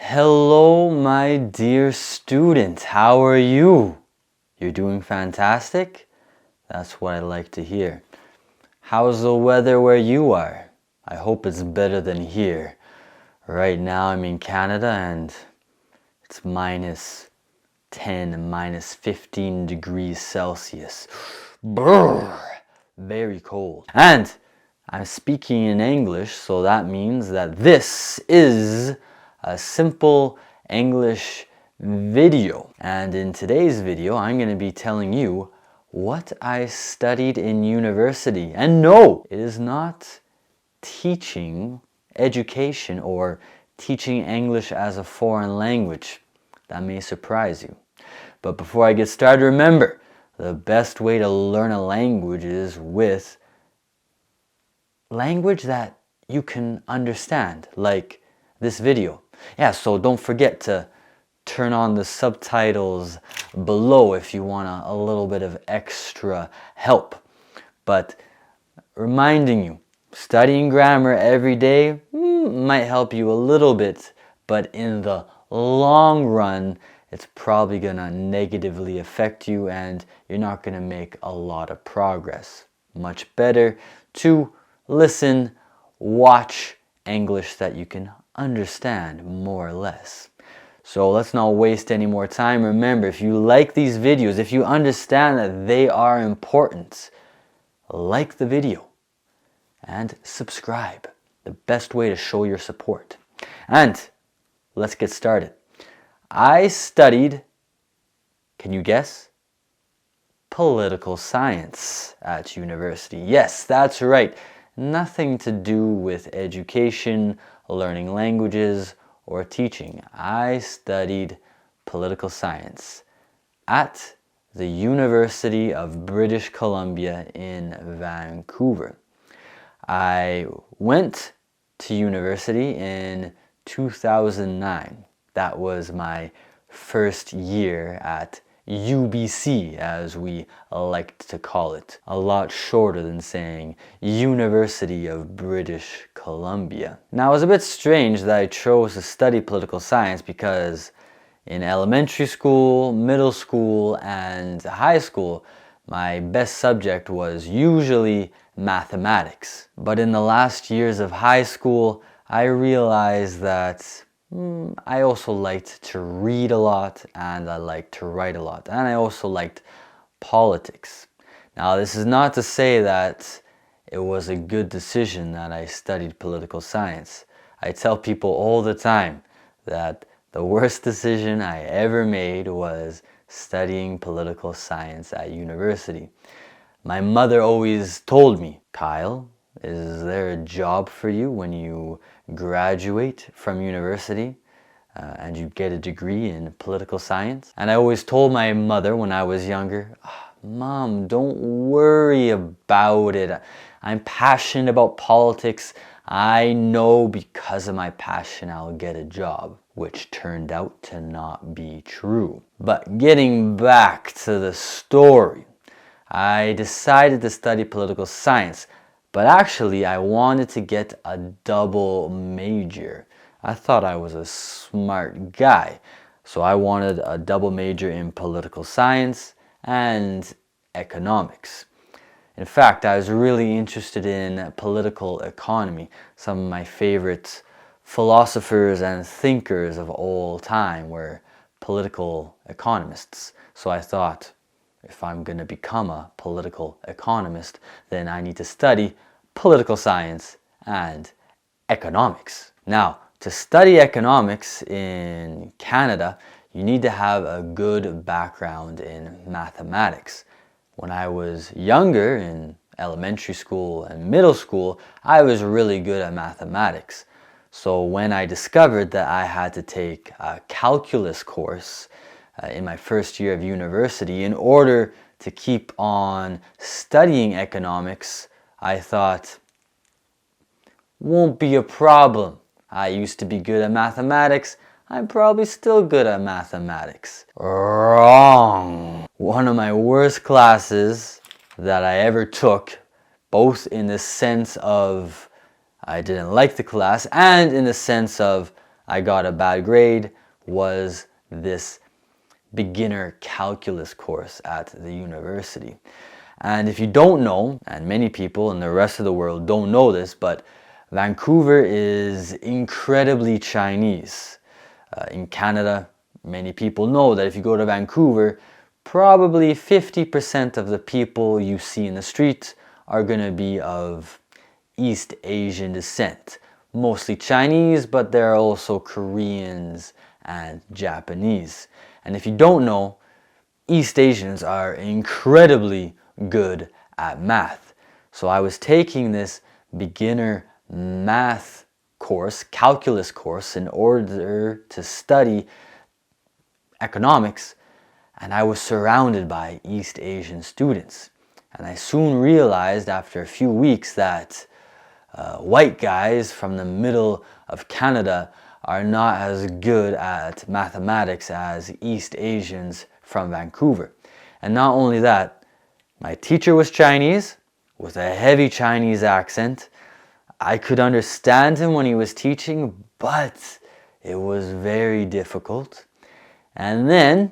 Hello, my dear student. How are you? You're doing fantastic? That's what I like to hear. How's the weather where you are? I hope it's better than here. Right now I'm in Canada and it's minus 10, minus 15 degrees Celsius. Brrr, very cold. And I'm speaking in English, so that means that this is a simple English video. And in today's video, I'm going to be telling you what I studied in university. And no, it is not teaching education or teaching English as a foreign language. That may surprise you. But before I get started, remember, the best way to learn a language is with language that you can understand, like this video. Yeah, so don't forget to turn on the subtitles below if you want a little bit of extra help. But reminding you, studying grammar every day might help you a little bit, but in the long run, it's probably going to negatively affect you and you're not going to make a lot of progress. Much better to listen, watch English that you can understand more or less. So let's not waste any more time. Remember, if you like these videos, if you understand that they are important, like the video and subscribe. The best way to show your support. And let's get started. I studied, can you guess? Political science at university. Yes, that's right. Nothing to do with education, learning languages, or teaching. I studied political science at the University of British Columbia in Vancouver. I went to university in 2009. That was my first year at UBC, as we like to call it. A lot shorter than saying University of British Columbia. Now, it was a bit strange that I chose to study political science because in elementary school, middle school, and high school, my best subject was usually mathematics. But in the last years of high school, I realized that I also liked to read a lot and I liked to write a lot, and I also liked politics. Now, this is not to say that it was a good decision that I studied political science. I tell people all the time that the worst decision I ever made was studying political science at university. My mother always told me, Kyle, is there a job for you when you graduate from university and you get a degree in political science? And I always told my mother when I was younger, Mom, don't worry about it. I'm passionate about politics. I know because of my passion I'll get a job, which turned out to not be true. But getting back to the story, I decided to study political science. But actually, I wanted to get a double major. I thought I was a smart guy. So I wanted a double major in political science and economics. In fact, I was really interested in political economy. Some of my favorite philosophers and thinkers of all time were political economists. So I thought, if I'm going to become a political economist, then I need to study political science and economics. Now, to study economics in Canada, you need to have a good background in mathematics. When I was younger, in elementary school and middle school, I was really good at mathematics. So when I discovered that I had to take a calculus course in my first year of university in order to keep on studying economics, I thought, won't be a problem. I used to be good at mathematics. I'm probably still good at mathematics. Wrong. One of my worst classes that I ever took, both in the sense of I didn't like the class and in the sense of I got a bad grade was this beginner calculus course at the university. And if you don't know, and many people in the rest of the world don't know this, but Vancouver is incredibly Chinese. In Canada, many people know that if you go to Vancouver, probably 50% of the people you see in the street are going to be of East Asian descent. Mostly Chinese, but there are also Koreans and Japanese. And if you don't know, East Asians are incredibly good at math. So I was taking this beginner math course, calculus course, in order to study economics, and I was surrounded by East Asian students. And I soon realized after a few weeks that white guys from the middle of Canada are not as good at mathematics as East Asians from Vancouver. And not only that, my teacher was Chinese with a heavy Chinese accent. I could understand him when he was teaching, but it was very difficult. And then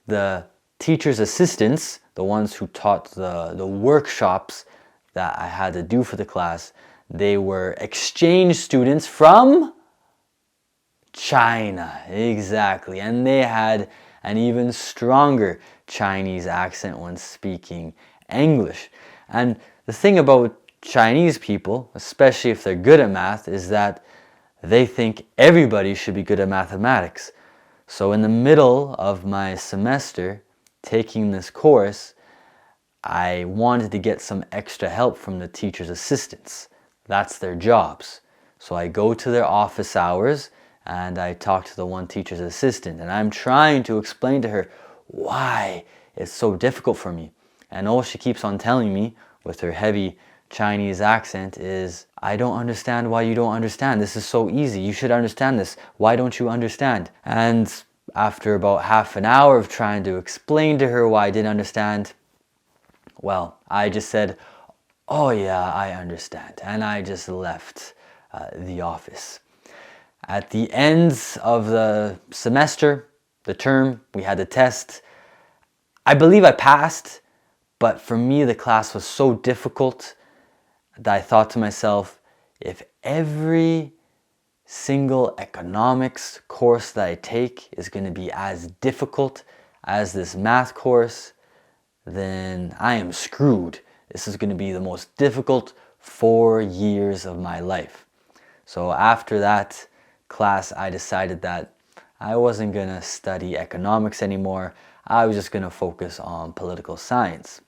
the teacher's assistants, the ones who taught the workshops that I had to do for the class, they were exchange students from China, exactly. And they had an even stronger Chinese accent when speaking English. And the thing about Chinese people, especially if they're good at math, is that they think everybody should be good at mathematics. So in the middle of my semester, taking this course, I wanted to get some extra help from the teacher's assistants. That's their jobs. So I go to their office hours and I talk to the one teacher's assistant, and I'm trying to explain to her why it's so difficult for me. And all she keeps on telling me with her heavy Chinese accent is, I don't understand why you don't understand. This is so easy. You should understand this. Why don't you understand? And after about half an hour of trying to explain to her why I didn't understand, well, I just said, oh yeah, I understand. And I just left the office. At the end of the semester, the term, we had the test. I believe I passed, but for me the class was so difficult that I thought to myself, if every single economics course that I take is going to be as difficult as this math course, then I am screwed. This is going to be the most difficult 4 years of my life. So after that class, I decided that I wasn't going to study economics anymore. I was just going to focus on political science.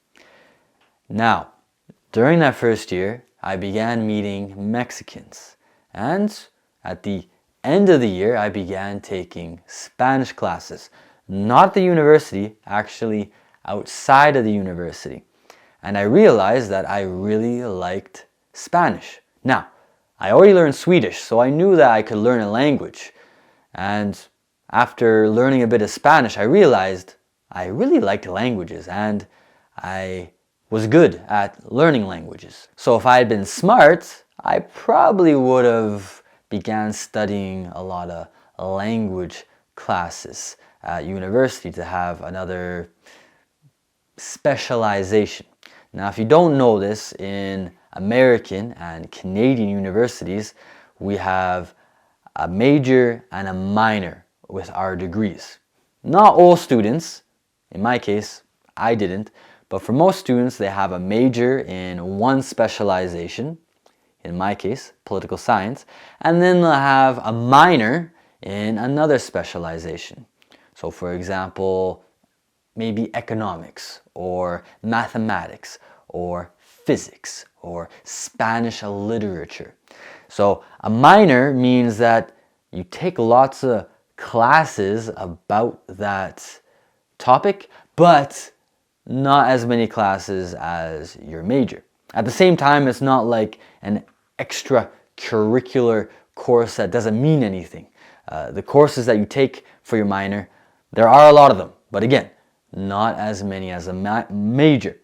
Now, during that first year, I began meeting Mexicans. And at the end of the year, I began taking Spanish classes. Not at the university, actually outside of the university. And I realized that I really liked Spanish. Now, I already learned Swedish, so I knew that I could learn a language. And after learning a bit of Spanish, I realized I really liked languages and I was good at learning languages. So if I had been smart, I probably would have began studying a lot of language classes at university to have another specialization. Now, if you don't know this, in American and Canadian universities, we have a major and a minor with our degrees. Not all students, in my case, I didn't, but for most students, they have a major in one specialization, in my case, political science, and then they'll have a minor in another specialization. So for example, maybe economics or mathematics or physics or Spanish literature. So a minor means that you take lots of classes about that topic, but not as many classes as your major. At the same time, it's not like an extracurricular course that doesn't mean anything. The courses that you take for your minor, there are a lot of them, but again, not as many as a major.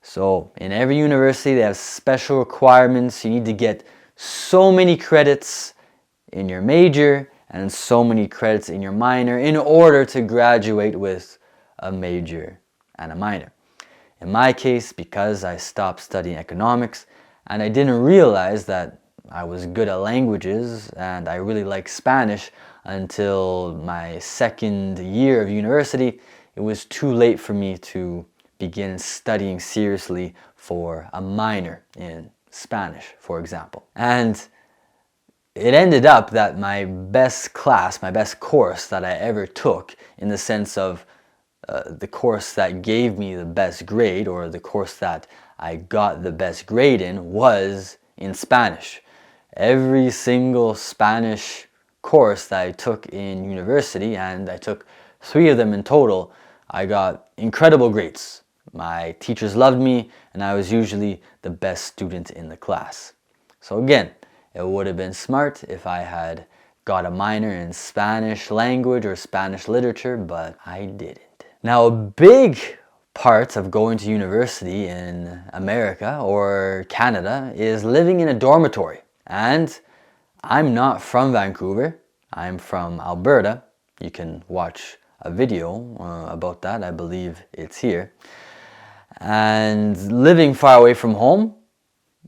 So in every university, they have special requirements. You need to get so many credits in your major and so many credits in your minor in order to graduate with a major and a minor. In my case, because I stopped studying economics and I didn't realize that I was good at languages and I really liked Spanish until my second year of university, it was too late for me to begin studying seriously for a minor in Spanish, for example. And it ended up that my best class, my best course that I ever took, in the sense of the course that gave me the best grade, or the course that I got the best grade in, was in Spanish. Every single Spanish course that I took in university, and I took 3 of them in total, I got incredible grades. My teachers loved me, and I was usually the best student in the class. So again, it would have been smart if I had got a minor in Spanish language or Spanish literature, but I didn't. Now, a big part of going to university in America or Canada is living in a dormitory. And I'm not from Vancouver, I'm from Alberta. You can watch a video about that, I believe it's here. And living far away from home,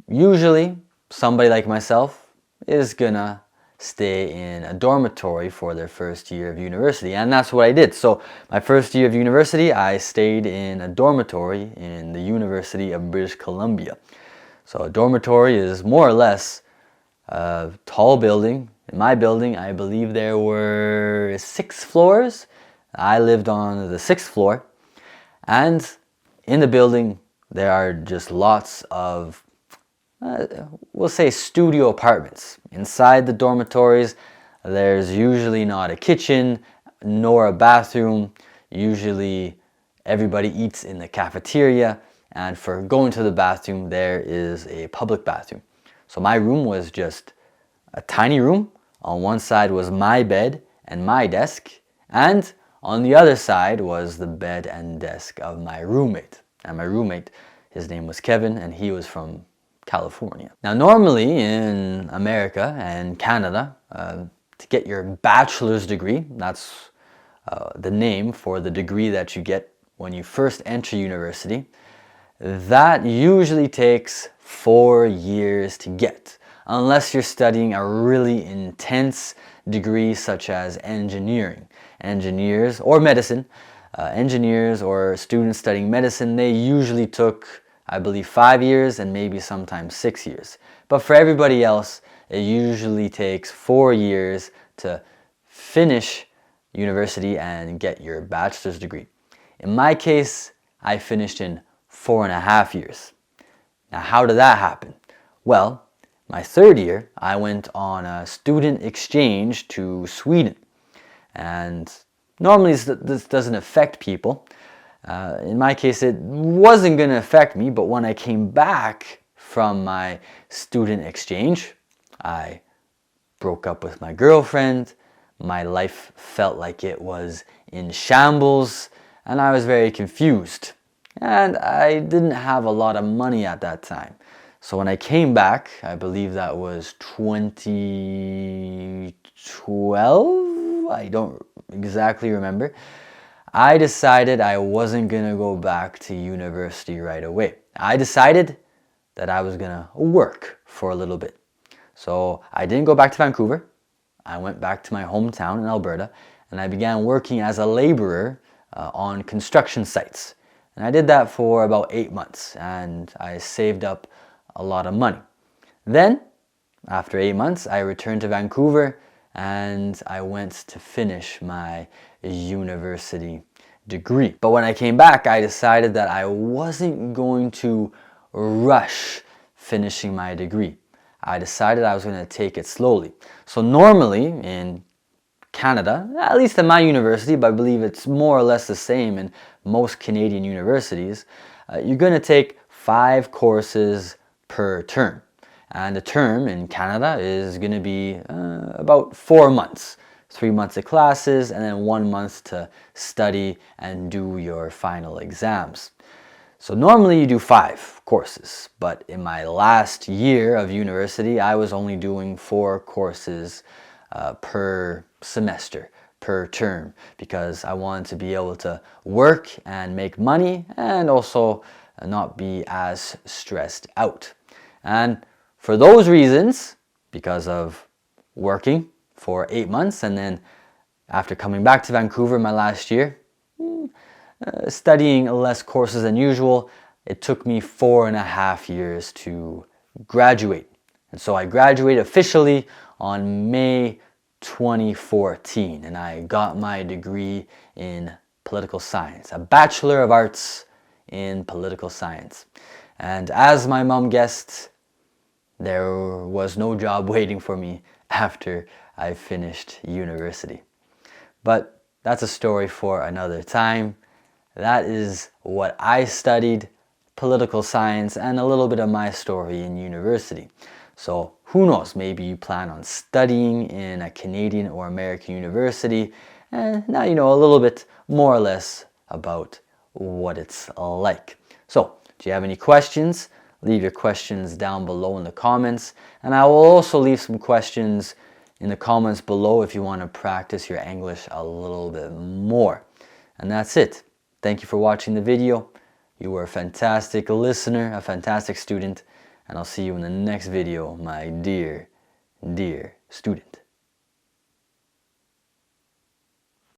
usually somebody like myself is gonna stay in a dormitory for their first year of university, and that's what I did. So my first year of university, I stayed in a dormitory in the University of British Columbia. So a dormitory is more or less a tall building. In my building, I believe there were 6 floors. I lived on the 6th floor, and in the building there are just lots of we'll say studio apartments. Inside the dormitories, there's usually not a kitchen nor a bathroom. Usually everybody eats in the cafeteria, and for going to the bathroom, there is a public bathroom. So my room was just a tiny room. On one side was my bed and my desk, and on the other side was the bed and desk of my roommate. And my roommate, his name was Kevin, and he was from California. Now, normally in America and Canada, to get your bachelor's degree, that's the name for the degree that you get when you first enter university, that usually takes 4 years to get, unless you're studying a really intense degree such as engineering. Engineers or medicine, engineers or students studying medicine, they usually took, I believe, 5 years and maybe sometimes 6 years. But for everybody else, it usually takes 4 years to finish university and get your bachelor's degree. In my case, I finished in 4.5 years. Now, how did that happen? Well, my 3rd year, I went on a student exchange to Sweden. And normally this doesn't affect people. In my case, it wasn't going to affect me, but when I came back from my student exchange, I broke up with my girlfriend, my life felt like it was in shambles, and I was very confused. And I didn't have a lot of money at that time. So when I came back, I believe that was 2012, I don't exactly remember, I decided I wasn't going to go back to university right away. I decided that I was going to work for a little bit. So I didn't go back to Vancouver. I went back to my hometown in Alberta, and I began working as a laborer on construction sites. And I did that for about 8 months, and I saved up a lot of money. Then, after 8 months, I returned to Vancouver, and I went to finish my university degree. But when I came back, I decided that I wasn't going to rush finishing my degree. I decided I was going to take it slowly. So normally in Canada, at least at my university, but I believe it's more or less the same in most Canadian universities, you're going to take 5 courses per term. And the term in Canada is going to be about 4 months. 3 months of classes and then 1 month to study and do your final exams. So normally you do 5 courses, but in my last year of university, I was only doing 4 courses per semester, per term, because I wanted to be able to work and make money and also not be as stressed out. And for those reasons, because of working for 8 months and then after coming back to Vancouver my last year, studying less courses than usual, it took me 4.5 years to graduate. And so I graduated officially on May 2014, and I got my degree in political science, a Bachelor of Arts in political science. And as my mom guessed, there was no job waiting for me after I finished university. But that's a story for another time. That is what I studied, political science, and a little bit of my story in university. So who knows, maybe you plan on studying in a Canadian or American university, and now you know a little bit more or less about what it's like. So, do you have any questions? Leave your questions down below in the comments, and I will also leave some questions in the comments below if you want to practice your English a little bit more. And that's it. Thank you for watching the video. You were a fantastic listener, a fantastic student, and I'll see you in the next video, my dear, dear student.